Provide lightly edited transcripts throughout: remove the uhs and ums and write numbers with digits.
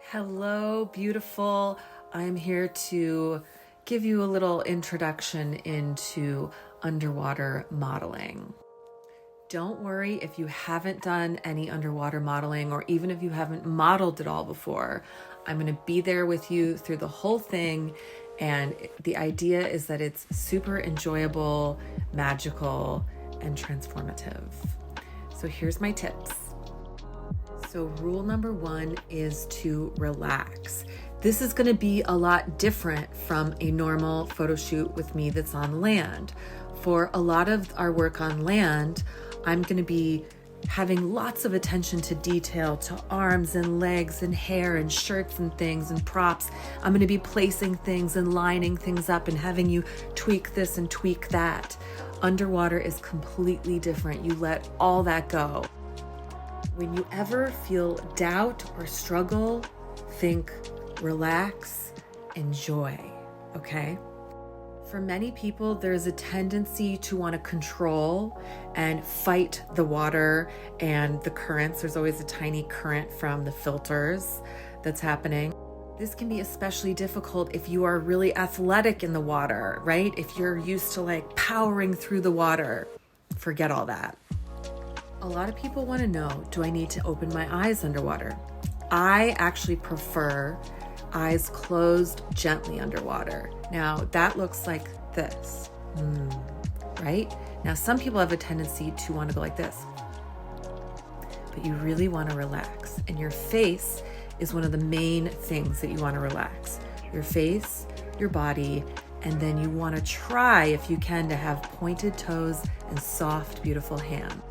Hello, beautiful. I'm here to give you a little introduction into underwater modeling. Don't worry if you haven't done any underwater modeling, or even if you haven't modeled at all before. I'm going to be there with you through the whole thing. And the idea is that it's super enjoyable, magical, and transformative. So here's my tips. So rule number one is to relax. This is going to be a lot different from a normal photo shoot with me that's on land. For a lot of our work on land, I'm going to be having lots of attention to detail, to arms and legs and hair and shirts and things and props. I'm going to be placing things and lining things up and having you tweak this and tweak that. Underwater is completely different. You let all that go. When you ever feel doubt or struggle, think, relax, enjoy, okay? For many people, there's a tendency to want to control and fight the water and the currents. There's always a tiny current from the filters that's happening. This can be especially difficult if you are really athletic in the water, right? If you're used to powering through the water, forget all that. A lot of people want to know, do I need to open my eyes underwater? I actually prefer eyes closed gently underwater. Now that looks like this, right? Now some people have a tendency to want to go like this, but you really want to relax. And your face is one of the main things that you want to relax. Your face, your body, and then you want to try, if you can, to have pointed toes and soft, beautiful hands.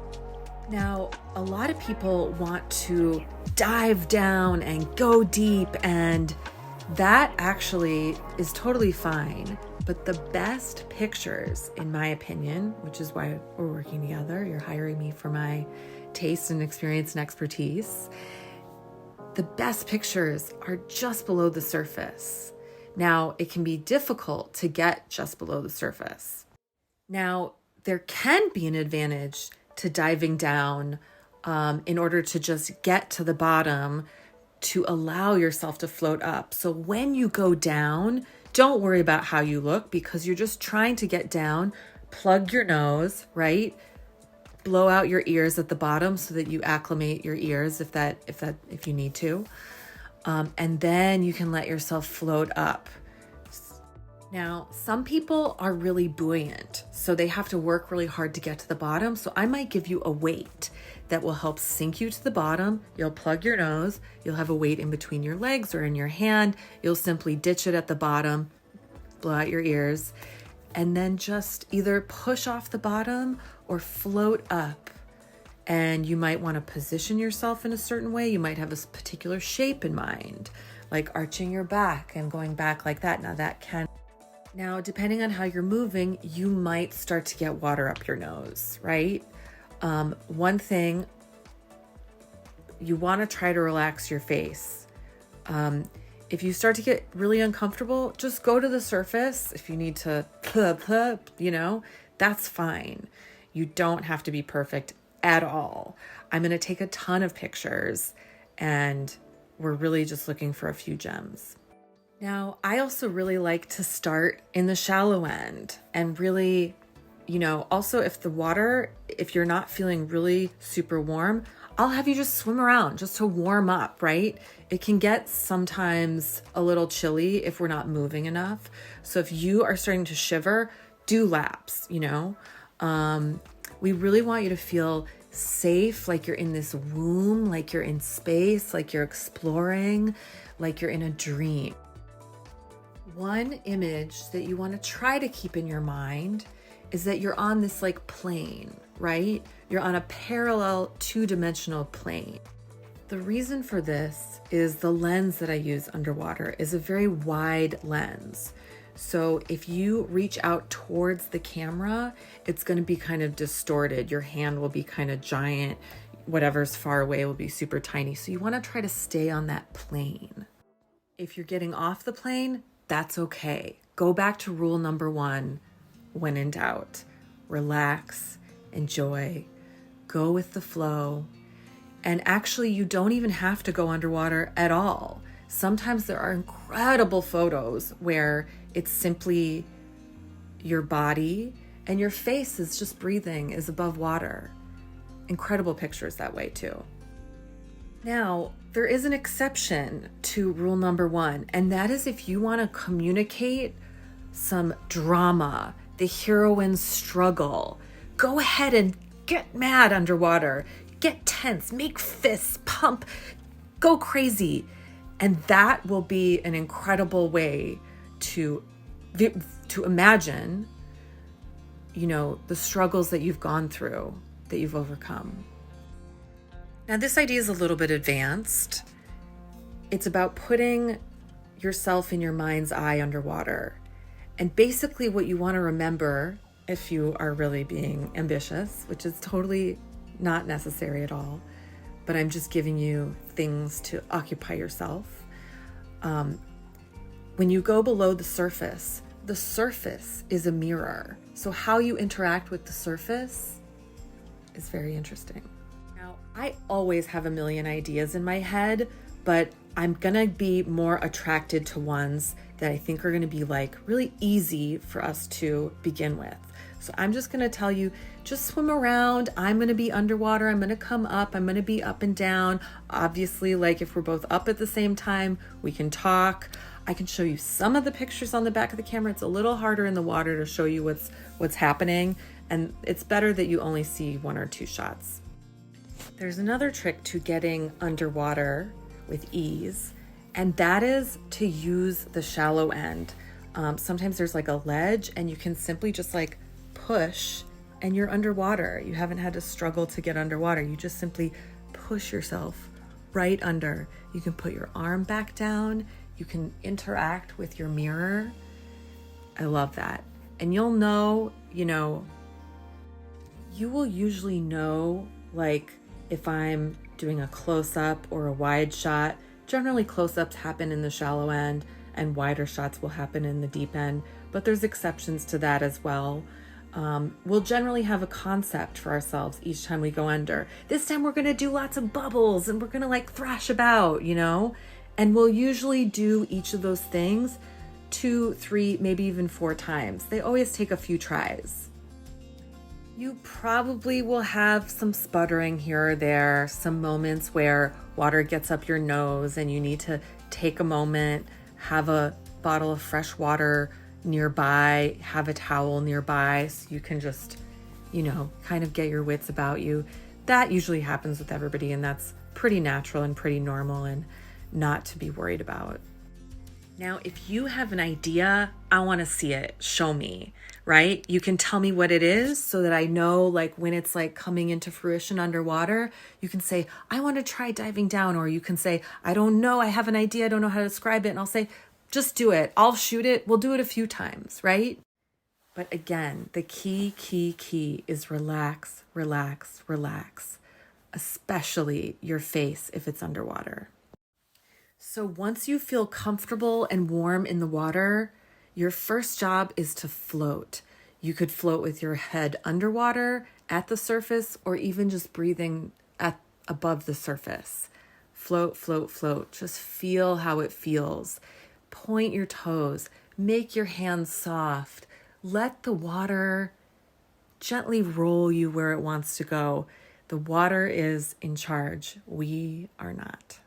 Now, a lot of people want to dive down and go deep, and that actually is totally fine. But the best pictures, in my opinion, which is why we're working together, you're hiring me for my taste and experience and expertise, the best pictures are just below the surface. Now, it can be difficult to get just below the surface. Now, there can be an advantage to diving down in order to just get to the bottom, to allow yourself to float up. So when you go down, don't worry about how you look, because you're just trying to get down. Plug your nose, right? Blow out your ears at the bottom so that you acclimate your ears if you need to. And then you can let yourself float up. Now, some people are really buoyant, so they have to work really hard to get to the bottom. So I might give you a weight that will help sink you to the bottom. You'll plug your nose. You'll have a weight in between your legs or in your hand. You'll simply ditch it at the bottom, blow out your ears, and then just either push off the bottom or float up. And you might want to position yourself in a certain way. You might have a particular shape in mind, like arching your back and going back like that. Now, depending on how you're moving, you might start to get water up your nose, right? One thing, you want to try to relax your face. If you start to get really uncomfortable, just go to the surface. If you need to, that's fine. You don't have to be perfect at all. I'm going to take a ton of pictures, and we're really just looking for a few gems. Now, I also really like to start in the shallow end and really, also if you're not feeling really super warm, I'll have you just swim around just to warm up, right? It can get sometimes a little chilly if we're not moving enough. So if you are starting to shiver, do laps, We really want you to feel safe, like you're in this womb, like you're in space, like you're exploring, like you're in a dream. One image that you want to try to keep in your mind is that you're on this plane, right? You're on a parallel two-dimensional plane. The reason for this is the lens that I use underwater is a very wide lens. So if you reach out towards the camera, it's going to be kind of distorted. Your hand will be kind of giant. Whatever's far away will be super tiny. So you want to try to stay on that plane. If you're getting off the plane, that's okay. Go back to rule number one. When in doubt, relax, enjoy, go with the flow. And actually, you don't even have to go underwater at all. Sometimes there are incredible photos where it's simply your body and your face is just breathing, is above water. Incredible pictures that way too. Now, there is an exception to rule number 1, and that is if you want to communicate some drama, the heroine's struggle, go ahead and get mad underwater, get tense, make fists, pump, go crazy. And that will be an incredible way to imagine, the struggles that you've gone through, that you've overcome. Now, this idea is a little bit advanced. It's about putting yourself in your mind's eye underwater. And basically what you want to remember, if you are really being ambitious, which is totally not necessary at all, but I'm just giving you things to occupy yourself. When you go below the surface is a mirror. So how you interact with the surface is very interesting. Now, I always have a million ideas in my head, but I'm gonna be more attracted to ones that I think are gonna be really easy for us to begin with. So I'm just gonna tell you, just swim around. I'm gonna be underwater. I'm gonna come up. I'm gonna be up and down. Obviously, if we're both up at the same time, we can talk. I can show you some of the pictures on the back of the camera. It's a little harder in the water to show you what's happening, and it's better that you only see 1 or 2 shots. There's another trick to getting underwater with ease, and that is to use the shallow end. Sometimes there's a ledge and you can simply just push and you're underwater. You haven't had to struggle to get underwater. You just simply push yourself right under. You can put your arm back down. You can interact with your mirror. I love that. And you'll know, you will usually know if I'm doing a close-up or a wide shot. Generally close-ups happen in the shallow end and wider shots will happen in the deep end, but there's exceptions to that as well. We'll generally have a concept for ourselves each time we go under. This time we're gonna do lots of bubbles and we're gonna thrash about, and we'll usually do each of those things 2, 3, maybe even 4 times. They always take a few tries. You probably will have some sputtering here or there, some moments where water gets up your nose and you need to take a moment, have a bottle of fresh water nearby, have a towel nearby so you can just, kind of get your wits about you. That usually happens with everybody, and that's pretty natural and pretty normal and not to be worried about. Now, if you have an idea, I want to see it. Show me, right? You can tell me what it is so that I know when it's coming into fruition underwater. You can say, I want to try diving down, or you can say, I don't know, I have an idea, I don't know how to describe it. And I'll say, just do it. I'll shoot it. We'll do it a few times, right? But again, the key is relax, relax, relax, especially your face if it's underwater. So once you feel comfortable and warm in the water, your first job is to float. You could float with your head underwater at the surface, or even just breathing above the surface. Float, float, float. Just feel how it feels. Point your toes, make your hands soft. Let the water gently roll you where it wants to go. The water is in charge. We are not.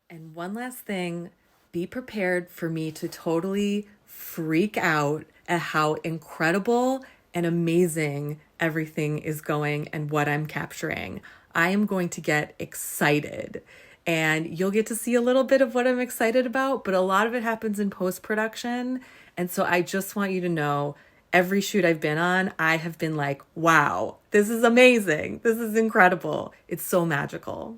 And one last thing, be prepared for me to totally freak out at how incredible and amazing everything is going and what I'm capturing. I am going to get excited. And you'll get to see a little bit of what I'm excited about, but a lot of it happens in post-production. And so I just want you to know, every shoot I've been on, I have been wow, this is amazing. This is incredible. It's so magical.